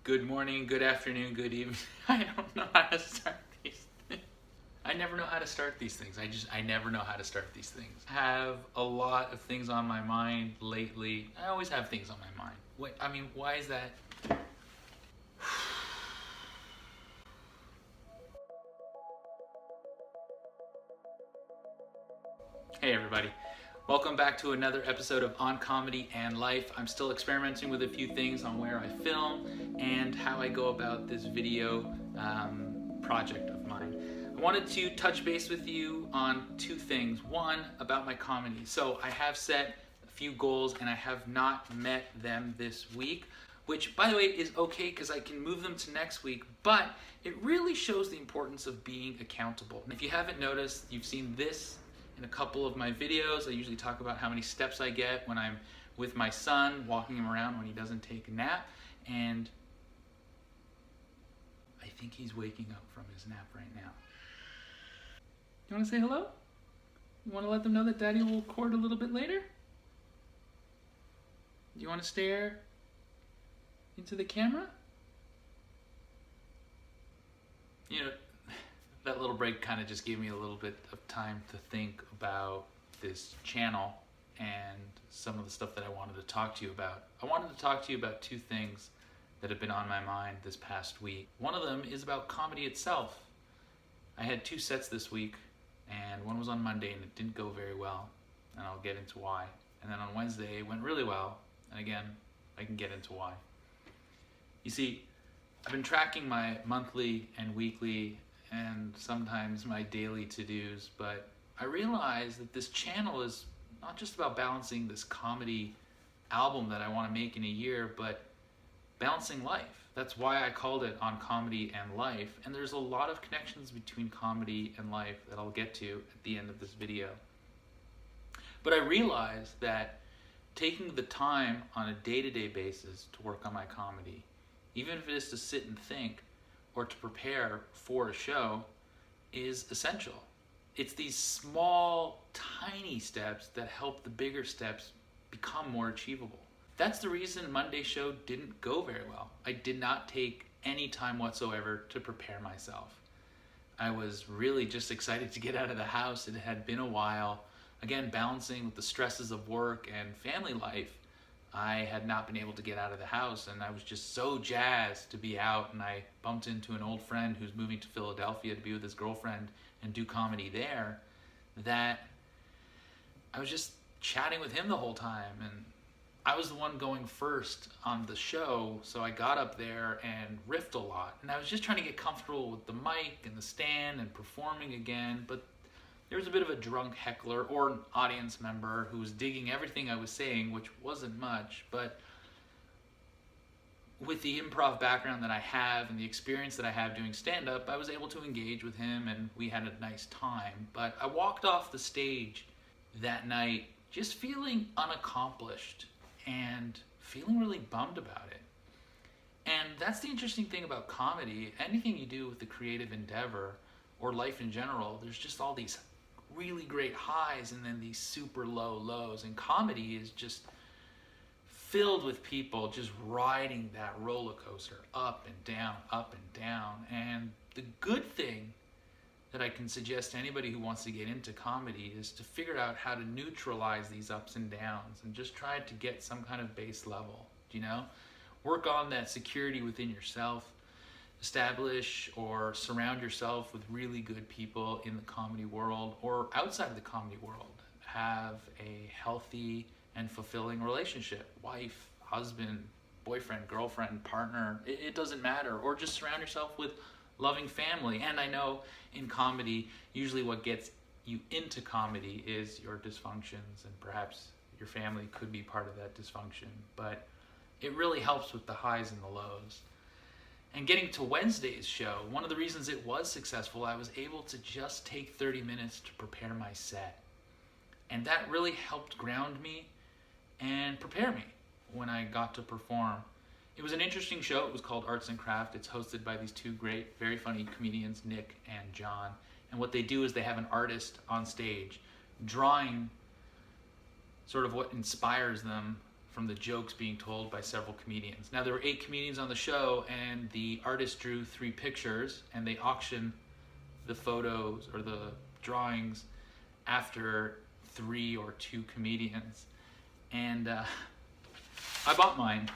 Good morning, good afternoon, good evening. I don't know how to start these things. I never know how to start these things. I never know how to start these things. I have a lot of things on my mind lately. I always have things on my mind. Why is that? Hey everybody. Welcome back to another episode of On Comedy and Life. I'm still experimenting with a few things on where I film and how I go about this video project of mine. I wanted to touch base with you on two things. One, about my comedy. So I have set a few goals and I have not met them this week, which by the way is okay because I can move them to next week, but it really shows the importance of being accountable. If you haven't noticed, you've seen this in a couple of my videos. I usually talk about how many steps I get when I'm with my son, walking him around when he doesn't take a nap, and I think he's waking up from his nap right now. You want to say hello? You want to let them know that Daddy will record a little bit later? Do you want to stare into the camera? You know, that little break kind of just gave me a little bit of time to think about this channel and some of the stuff that I wanted to talk to you about. I wanted to talk to you about two things that have been on my mind this past week. One of them is about comedy itself. I had two sets this week, and one was on Monday and it didn't go very well, and I'll get into why. And then on Wednesday it went really well, and again, I can get into why. You see, I've been tracking my monthly and weekly and sometimes my daily to-dos, but I realized that this channel is not just about balancing this comedy album that I want to make in a year, but balancing life. That's why I called it On Comedy and Life, and there's a lot of connections between comedy and life that I'll get to at the end of this video. But I realized that taking the time on a day-to-day basis to work on my comedy, even if it is to sit and think, or to prepare for a show, is essential. It's these small, tiny steps that help the bigger steps become more achievable. That's the reason Monday's show didn't go very well. I did not take any time whatsoever to prepare myself. I was really just excited to get out of the house. It had been a while. Again, balancing with the stresses of work and family life, I had not been able to get out of the house, and I was just so jazzed to be out, and I bumped into an old friend who's moving to Philadelphia to be with his girlfriend and do comedy there, that I was just chatting with him the whole time, and I was the one going first on the show, so I got up there and riffed a lot, and I was just trying to get comfortable with the mic and the stand and performing again, but there was a bit of a drunk heckler or an audience member who was digging everything I was saying, which wasn't much, but with the improv background that I have and the experience that I have doing stand-up, I was able to engage with him and we had a nice time. But I walked off the stage that night just feeling unaccomplished and feeling really bummed about it. And that's the interesting thing about comedy. Anything you do with the creative endeavor or life in general, there's just all these really great highs and then these super low lows, and comedy is just filled with people just riding that roller coaster up and down. And the good thing that I can suggest to anybody who wants to get into comedy is to figure out how to neutralize these ups and downs and just try to get some kind of base level, work on that security within yourself. Establish or surround yourself with really good people in the comedy world or outside of the comedy world. Have a healthy and fulfilling relationship, wife, husband, boyfriend, girlfriend, partner, it doesn't matter. Or just surround yourself with loving family. And I know in comedy, usually what gets you into comedy is your dysfunctions, and perhaps your family could be part of that dysfunction, but it really helps with the highs and the lows. And getting to Wednesday's show, one of the reasons it was successful, I was able to just take 30 minutes to prepare my set. And that really helped ground me and prepare me when I got to perform. It was an interesting show. It was called Arts and Craft. It's hosted by these two great, very funny comedians, Nick and John. And what they do is they have an artist on stage drawing sort of what inspires them from the jokes being told by several comedians. Now, there were 8 comedians on the show, and the artist drew 3 pictures, and they auctioned the photos or the drawings after 3 or 2 comedians. And I bought mine.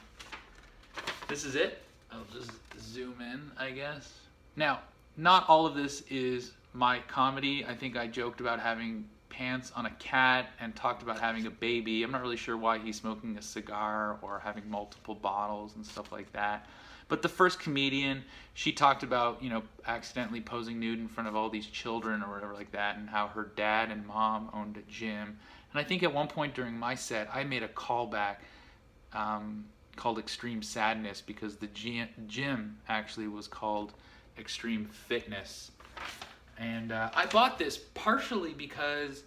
This is it. I'll just zoom in, I guess. Now, not all of this is my comedy. I think I joked about having pants on a cat and talked about having a baby. I'm not really sure why he's smoking a cigar or having multiple bottles and stuff like that. But the first comedian, she talked about, accidentally posing nude in front of all these children or whatever like that, and how her dad and mom owned a gym. And I think at one point during my set, I made a callback called Extreme Sadness, because the gym actually was called Extreme Fitness. And I bought this partially because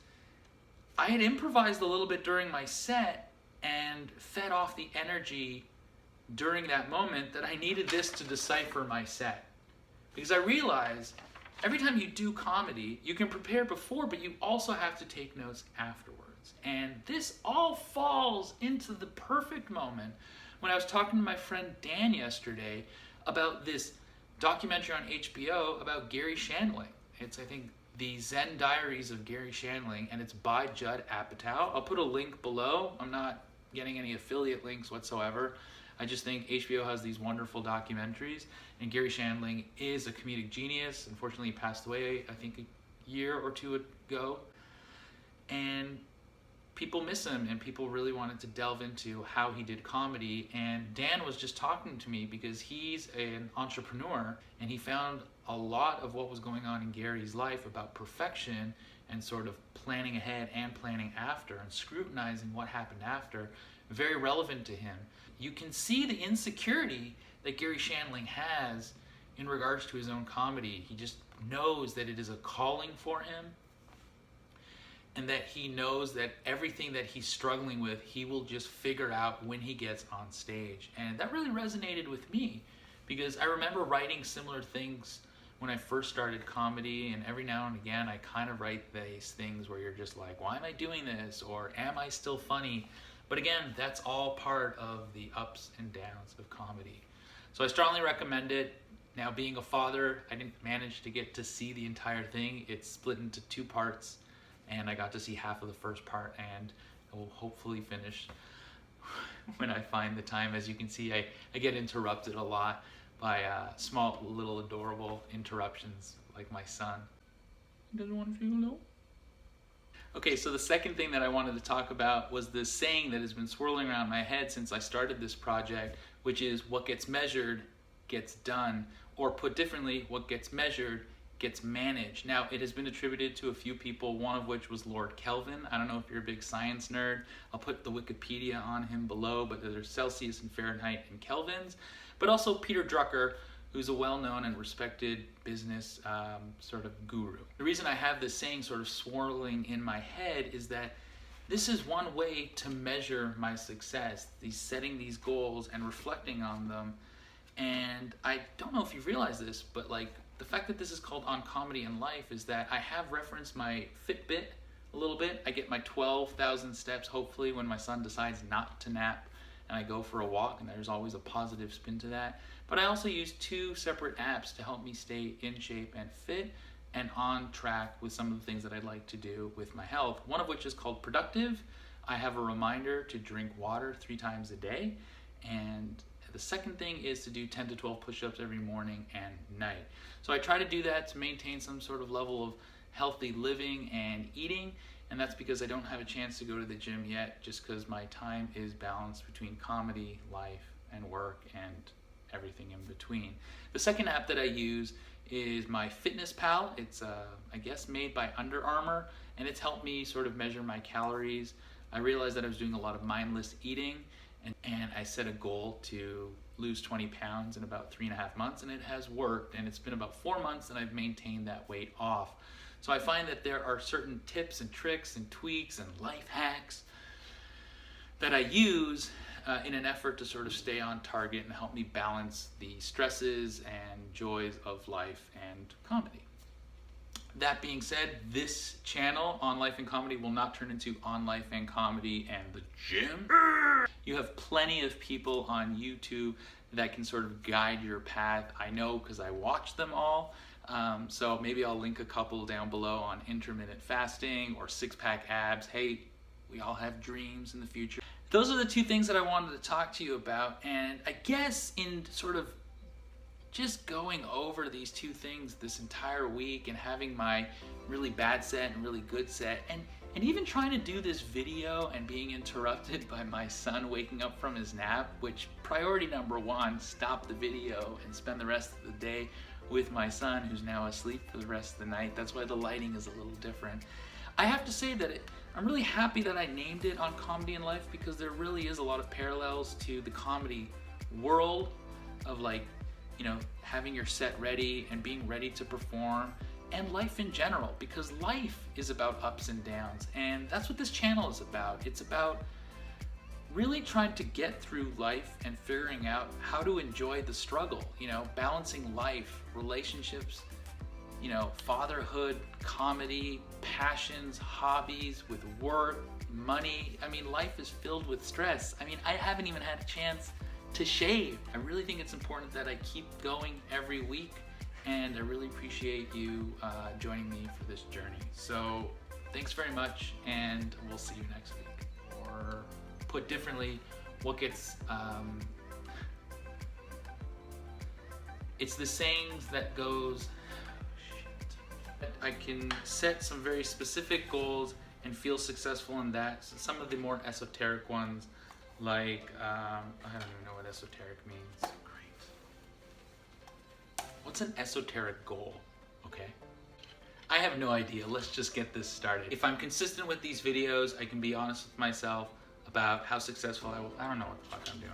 I had improvised a little bit during my set and fed off the energy during that moment that I needed this to decipher my set. Because I realized every time you do comedy, you can prepare before, but you also have to take notes afterwards. And this all falls into the perfect moment when I was talking to my friend Dan yesterday about this documentary on HBO about Gary Shandling. It's, I think, the Zen Diaries of Gary Shandling, and it's by Judd Apatow. I'll put a link below. I'm not getting any affiliate links whatsoever. I just think HBO has these wonderful documentaries, and Gary Shandling is a comedic genius. Unfortunately, he passed away, I think, a year or 2 ago. And people miss him, and people really wanted to delve into how he did comedy. And Dan was just talking to me because he's an entrepreneur, and he found a lot of what was going on in Gary's life about perfection and sort of planning ahead and planning after and scrutinizing what happened after very relevant to him. You can see the insecurity that Gary Shandling has in regards to his own comedy. He just knows that it is a calling for him, and that he knows that everything that he's struggling with, he will just figure out when he gets on stage. And that really resonated with me, because I remember writing similar things when I first started comedy, and every now and again I kind of write these things where you're just like, why am I doing this? Or am I still funny? But again, that's all part of the ups and downs of comedy. So I strongly recommend it. Now, being a father, I didn't manage to get to see the entire thing. It's split into 2 parts, and I got to see half of the first part, and I will hopefully finish when I find the time. As you can see, I get interrupted a lot by small, little, adorable interruptions, like my son. He doesn't want to say hello. Okay, so the second thing that I wanted to talk about was this saying that has been swirling around my head since I started this project, which is what gets measured gets done, or put differently, what gets measured gets managed. Now, it has been attributed to a few people, one of which was Lord Kelvin. I don't know if you're a big science nerd. I'll put the Wikipedia on him below, but there's Celsius and Fahrenheit and Kelvins. But also Peter Drucker, who's a well-known and respected business sort of guru. The reason I have this saying sort of swirling in my head is that this is one way to measure my success, setting these goals and reflecting on them. And I don't know if you realize this, but the fact that this is called On Comedy and Life is that I have referenced my Fitbit a little bit. I get my 12,000 steps, hopefully, when my son decides not to nap and I go for a walk, and there's always a positive spin to that. But I also use 2 separate apps to help me stay in shape and fit and on track with some of the things that I'd like to do with my health, one of which is called Productive. I have a reminder to drink water 3 times a day, and the second thing is to do 10 to 12 push-ups every morning and night. So I try to do that to maintain some sort of level of healthy living and eating, and that's because I don't have a chance to go to the gym yet, just because my time is balanced between comedy, life, and work, and everything in between. The second app that I use is my Fitness Pal. It's, I guess, made by Under Armour, and it's helped me sort of measure my calories. I realized that I was doing a lot of mindless eating, and I set a goal to lose 20 pounds in about 3.5 months, and it has worked, and it's been about 4 months and I've maintained that weight off. So I find that there are certain tips and tricks and tweaks and life hacks that I use in an effort to sort of stay on target and help me balance the stresses and joys of life and comedy. That being said, this channel, On Life and Comedy, will not turn into On Life and Comedy and the Gym. You have plenty of people on YouTube that can sort of guide your path. I know because I watch them all. So maybe I'll link a couple down below on intermittent fasting or six-pack abs. Hey, we all have dreams in the future. Those are the two things that I wanted to talk to you about. And I guess in sort of just going over these two things this entire week and having my really bad set and really good set, and even trying to do this video and being interrupted by my son waking up from his nap, which priority number one, stop the video and spend the rest of the day with my son, who's now asleep for the rest of the night. That's why the lighting is a little different. I have to say that I'm really happy that I named it On Comedy and Life, because there really is a lot of parallels to the comedy world of, like, you know, having your set ready and being ready to perform, and life in general, because life is about ups and downs, and that's what this channel is about. It's about really trying to get through life and figuring out how to enjoy the struggle, you know, balancing life, relationships, you know, fatherhood, comedy, passions, hobbies, with work, money. I mean, life is filled with stress. I mean, I haven't even had a chance to shave. I really think it's important that I keep going every week, and I really appreciate you joining me for this journey. So thanks very much, and we'll see you next week. Or put differently, what gets it's the sayings that goes, I can set some very specific goals and feel successful in that. So some of the more esoteric ones, like, I don't even know what esoteric means. Great. What's an esoteric goal? Okay. I have no idea. Let's just get this started. If I'm consistent with these videos, I can be honest with myself about how successful I don't know what the fuck I'm doing.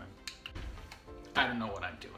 I don't know what I'm doing.